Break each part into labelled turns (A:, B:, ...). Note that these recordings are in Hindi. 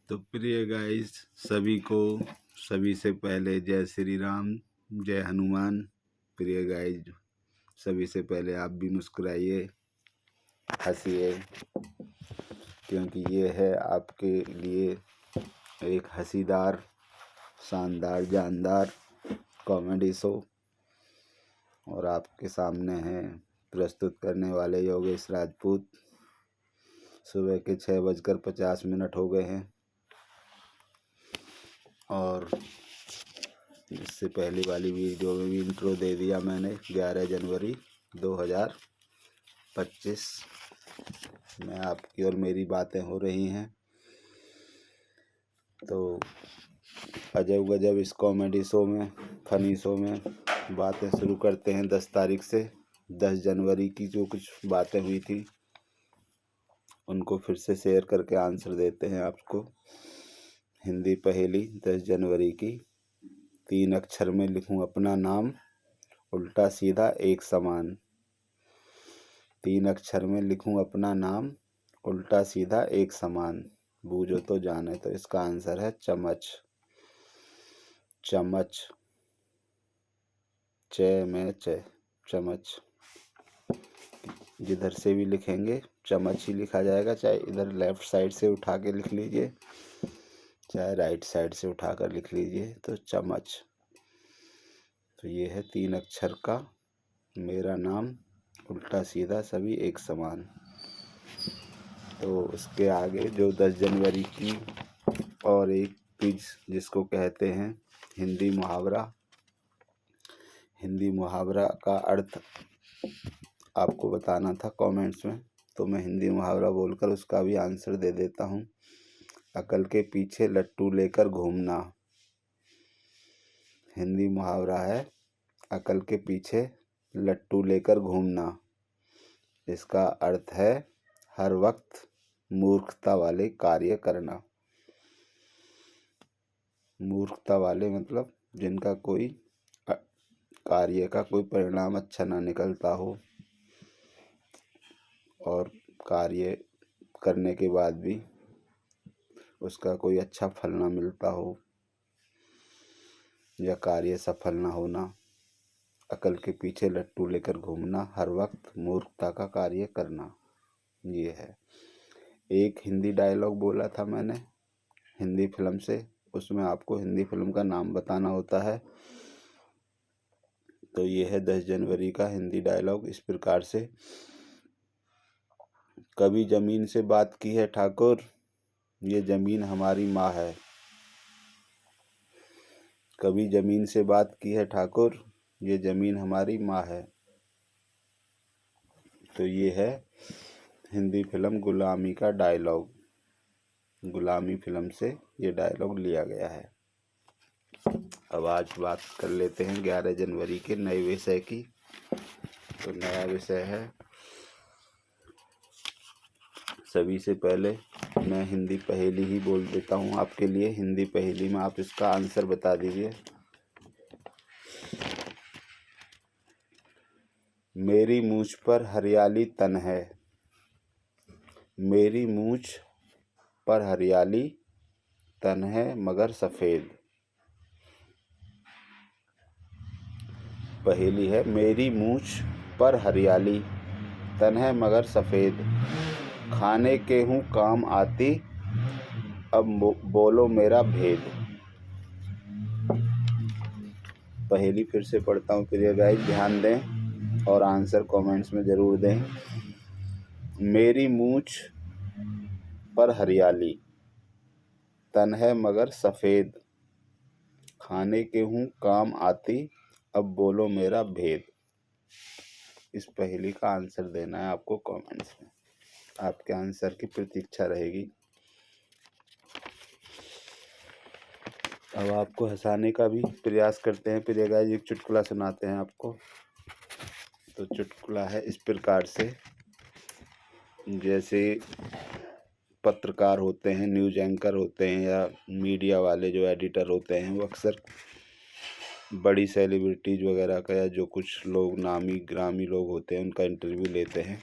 A: तो प्रिय गाइस, सभी से पहले जय श्री राम, जय हनुमान। प्रिय गाइस, सभी से पहले आप भी मुस्कुराइए, हंसिए, क्योंकि ये है आपके लिए एक हंसीदार, शानदार, जानदार कॉमेडी शो। और आपके सामने हैं प्रस्तुत करने वाले योगेश राजपूत। सुबह के 6:50 हो गए हैं और इससे पहली वाली वीडियो में भी इंट्रो दे दिया मैंने। 11 जनवरी 2025 में आपकी और मेरी बातें हो रही हैं। तो अजब गजब इस कॉमेडी शो में, फनी शो में बातें शुरू करते हैं 10 तारीख से। 10 जनवरी की जो कुछ बातें हुई थी उनको फिर से शेयर करके आंसर देते हैं आपको। हिंदी पहेली 10 जनवरी की। 3 अक्षर में लिखूं अपना नाम, उल्टा सीधा एक समान। 3 अक्षर में लिखूं अपना नाम, उल्टा सीधा एक समान। बूझो तो जाने। तो इसका आंसर है चम्मच। चम्मच, च में च, चम्मच। जिधर से भी लिखेंगे चम्मच ही लिखा जाएगा, चाहे इधर लेफ्ट साइड से उठा के लिख लीजिए, चाहे राइट साइड से उठा कर लिख लीजिए, तो चम्मच। तो ये है 3 अक्षर का मेरा नाम, उल्टा सीधा सभी एक समान। तो उसके आगे जो 10 जनवरी की और एक क्विज जिसको कहते हैं हिंदी मुहावरा। हिंदी मुहावरा का अर्थ आपको बताना था कमेंट्स में, तो मैं हिंदी मुहावरा बोलकर उसका भी आंसर दे देता हूँ। अकल के पीछे लट्टू लेकर घूमना। हिंदी मुहावरा है अकल के पीछे लट्टू लेकर घूमना। इसका अर्थ है हर वक्त मूर्खता वाले कार्य करना। मूर्खता वाले मतलब जिनका कोई कार्य का कोई परिणाम अच्छा ना निकलता हो और कार्य करने के बाद भी उसका कोई अच्छा फल ना मिलता हो या कार्य सफल ना होना। अकल के पीछे लट्टू लेकर घूमना, हर वक्त मूर्खता का कार्य करना, ये है। एक हिंदी डायलॉग बोला था मैंने हिंदी फिल्म से, उसमें आपको हिंदी फिल्म का नाम बताना होता है। तो ये है 10 जनवरी का हिंदी डायलॉग इस प्रकार से। कभी जमीन से बात की है ठाकुर, ये जमीन हमारी माँ है। कभी जमीन से बात की है ठाकुर, ये जमीन हमारी माँ है। तो ये है हिंदी फिल्म गुलामी का डायलॉग। गुलामी फिल्म से ये डायलॉग लिया गया है। अब आज बात कर लेते हैं 11 जनवरी के नए विषय की। तो नया विषय है, सभी से पहले मैं हिंदी पहेली ही बोल देता हूँ आपके लिए। हिंदी पहेली में आप इसका आंसर बता दीजिए। मेरी मूछ पर हरियाली तन है, मेरी मूछ पर हरियाली तन है मगर सफ़ेद। पहेली है, मेरी मूछ पर हरियाली तन है मगर सफ़ेद, खाने के हूँ काम आती, अब बोलो मेरा भेद। पहेली फिर से पढ़ता हूँ प्रिय गाइस, ध्यान दें और आंसर कमेंट्स में ज़रूर दें। मेरी मूछ पर हरियाली तन है मगर सफ़ेद, खाने के हूँ काम आती, अब बोलो मेरा भेद। इस पहेली का आंसर देना है आपको कमेंट्स में। आपके आंसर की प्रतीक्षा रहेगी। अब आपको हंसाने का भी प्रयास करते हैं प्रिय गाइस, एक चुटकुला सुनाते हैं आपको। तो चुटकुला है इस प्रकार से, जैसे पत्रकार होते हैं, न्यूज़ एंकर होते हैं या मीडिया वाले जो एडिटर होते हैं, वो अक्सर बड़ी सेलिब्रिटीज़ वगैरह का या जो कुछ लोग नामी ग्रामी लोग होते हैं उनका इंटरव्यू लेते हैं।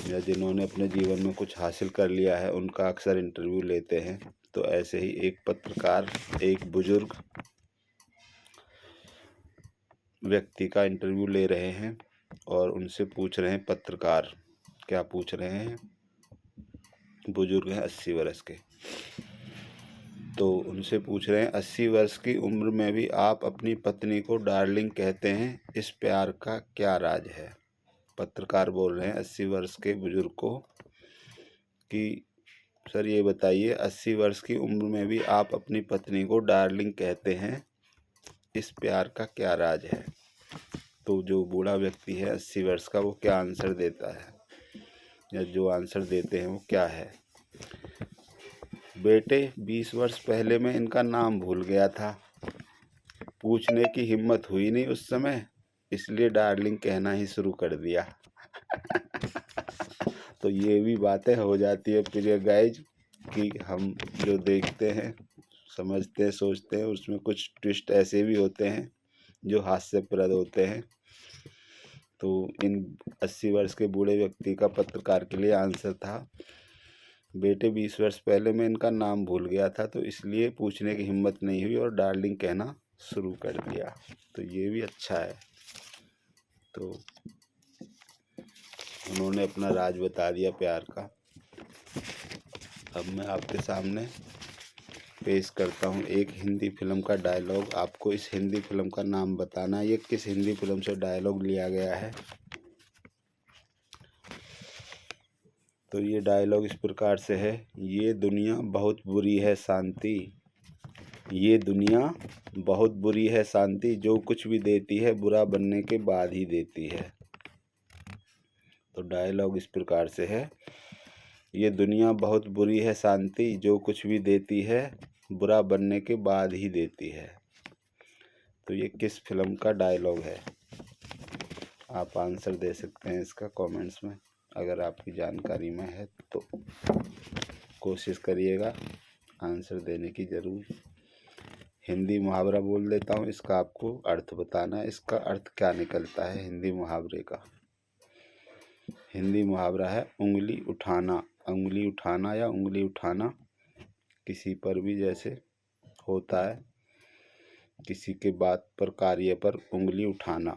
A: या जिन्होंने अपने जीवन में कुछ हासिल कर लिया है उनका अक्सर इंटरव्यू लेते हैं। तो ऐसे ही एक पत्रकार एक बुजुर्ग व्यक्ति का इंटरव्यू ले रहे हैं और उनसे पूछ रहे हैं पत्रकार, क्या पूछ रहे हैं, बुजुर्ग हैं 80 वर्ष के, तो उनसे पूछ रहे हैं 80 वर्ष की उम्र में भी आप अपनी पत्नी को डार्लिंग कहते हैं, इस प्यार का क्या राज है। पत्रकार बोल रहे हैं 80 वर्ष के बुजुर्ग को कि सर ये बताइए 80 वर्ष की उम्र में भी आप अपनी पत्नी को डार्लिंग कहते हैं, इस प्यार का क्या राज है। तो जो बूढ़ा व्यक्ति है 80 वर्ष का वो क्या आंसर देता है, या जो आंसर देते हैं वो क्या है। बेटे 20 वर्ष पहले मैं इनका नाम भूल गया था, पूछने की हिम्मत हुई नहीं उस समय, इसलिए डार्लिंग कहना ही शुरू कर दिया। तो ये भी बातें हो जाती है प्रिय गाइज कि हम जो देखते हैं, समझते हैं, सोचते हैं, उसमें कुछ ट्विस्ट ऐसे भी होते हैं जो हास्यप्रद होते हैं। तो इन 80 वर्ष के बूढ़े व्यक्ति का पत्रकार के लिए आंसर था, बेटे 20 वर्ष पहले मैं इनका नाम भूल गया था तो इसलिए पूछने की हिम्मत नहीं हुई और डार्लिंग कहना शुरू कर दिया। तो ये भी अच्छा है। तो उन्होंने अपना राज बता दिया प्यार का। अब मैं आपके सामने पेश करता हूँ एक हिंदी फिल्म का डायलॉग। आपको इस हिंदी फिल्म का नाम बताना है, ये किस हिंदी फिल्म से डायलॉग लिया गया है। तो ये डायलॉग इस प्रकार से है, ये दुनिया बहुत बुरी है शांति, ये दुनिया बहुत बुरी है शांति, जो कुछ भी देती है बुरा बनने के बाद ही देती है। तो डायलॉग इस प्रकार से है, ये दुनिया बहुत बुरी है शांति, जो कुछ भी देती है बुरा बनने के बाद ही देती है। तो ये किस फिल्म का डायलॉग है, आप आंसर दे सकते हैं इसका कमेंट्स में, अगर आपकी जानकारी में है तो कोशिश करिएगा आंसर देने की ज़रूर। हिंदी मुहावरा बोल देता हूँ, इसका आपको अर्थ बताना है, इसका अर्थ क्या निकलता है हिंदी मुहावरे का। हिंदी मुहावरा है उंगली उठाना। उंगली उठाना या उंगली उठाना किसी पर भी जैसे होता है, किसी के बात पर, कार्य पर उंगली उठाना।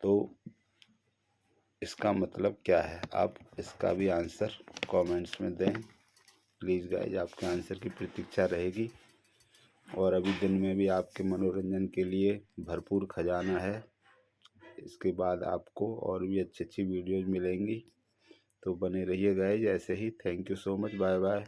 A: तो इसका मतलब क्या है, आप इसका भी आंसर कमेंट्स में दें प्लीज़ गाइज, आपके आंसर की प्रतीक्षा रहेगी। और अभी दिन में भी आपके मनोरंजन के लिए भरपूर खजाना है, इसके बाद आपको और भी अच्छी अच्छी वीडियोज़ मिलेंगी। तो बने रहिए गाइज ऐसे ही। Thank you so much, bye bye.